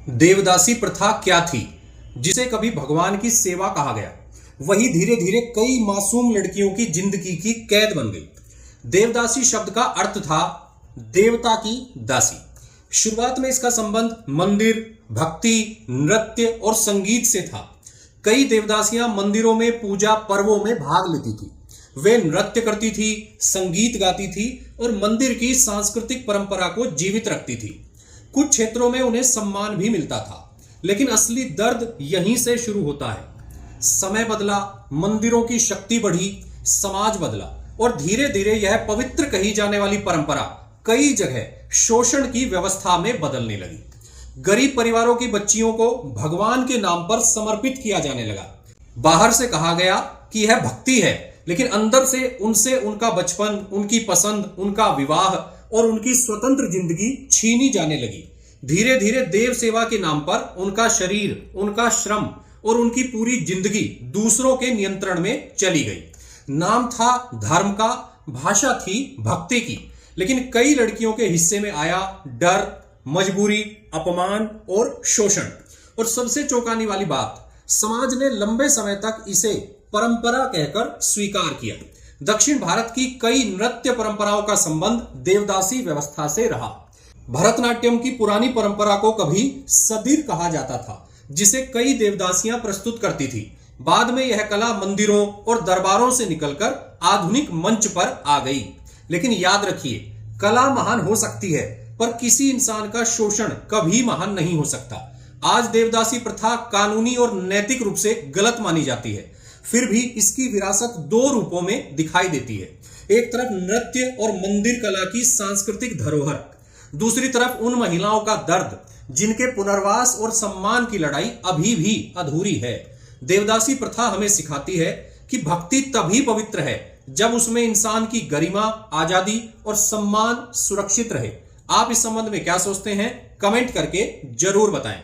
देवदासी प्रथा क्या थी, जिसे कभी भगवान की सेवा कहा गया, वही धीरे धीरे कई मासूम लड़कियों की जिंदगी की कैद बन गई। देवदासी शब्द का अर्थ था देवता की दासी। शुरुआत में इसका संबंध मंदिर, भक्ति, नृत्य और संगीत से था। कई देवदासियां मंदिरों में पूजा पर्वों में भाग लेती थी। वे नृत्य करती थी, संगीत गाती थी और मंदिर की सांस्कृतिक परंपरा को जीवित रखती थी। कुछ क्षेत्रों में उन्हें सम्मान भी मिलता था, लेकिन असली दर्द यहीं से शुरू होता है। समय बदला, मंदिरों की शक्ति बढ़ी, समाज बदला और धीरे धीरे यह पवित्र कही जाने वाली परंपरा कई जगह शोषण की व्यवस्था में बदलने लगी। गरीब परिवारों की बच्चियों को भगवान के नाम पर समर्पित किया जाने लगा। बाहर से कहा गया कि यह भक्ति है, लेकिन अंदर से उनसे उनका बचपन, उनकी पसंद, उनका विवाह और उनकी स्वतंत्र जिंदगी छीनी जाने लगी। धीरे धीरे देव सेवा के नाम पर उनका शरीर, उनका श्रम और उनकी पूरी जिंदगी दूसरों के नियंत्रण में चली गई। नाम था धर्म का, भाषा थी भक्ति की, लेकिन कई लड़कियों के हिस्से में आया डर, मजबूरी, अपमान और शोषण। और सबसे चौंकाने वाली बात, समाज ने लंबे समय तक इसे परंपरा कहकर स्वीकार किया। दक्षिण भारत की कई नृत्य परंपराओं का संबंध देवदासी व्यवस्था से रहा। भरतनाट्यम की पुरानी परंपरा को कभी सदिर कहा जाता था, जिसे कई देवदासियां प्रस्तुत करती थी। बाद में यह कला मंदिरों और दरबारों से निकलकर आधुनिक मंच पर आ गई। लेकिन याद रखिए, कला महान हो सकती है, पर किसी इंसान का शोषण कभी महान नहीं हो सकता। आज देवदासी प्रथा कानूनी और नैतिक रूप से गलत मानी जाती है, फिर भी इसकी विरासत दो रूपों में दिखाई देती है। एक तरफ नृत्य और मंदिर कला की सांस्कृतिक धरोहर, दूसरी तरफ उन महिलाओं का दर्द जिनके पुनर्वास और सम्मान की लड़ाई अभी भी अधूरी है। देवदासी प्रथा हमें सिखाती है कि भक्ति तभी पवित्र है जब उसमें इंसान की गरिमा, आजादी और सम्मान सुरक्षित रहे। आप इस संबंध में क्या सोचते हैं? कमेंट करके जरूर बताएं।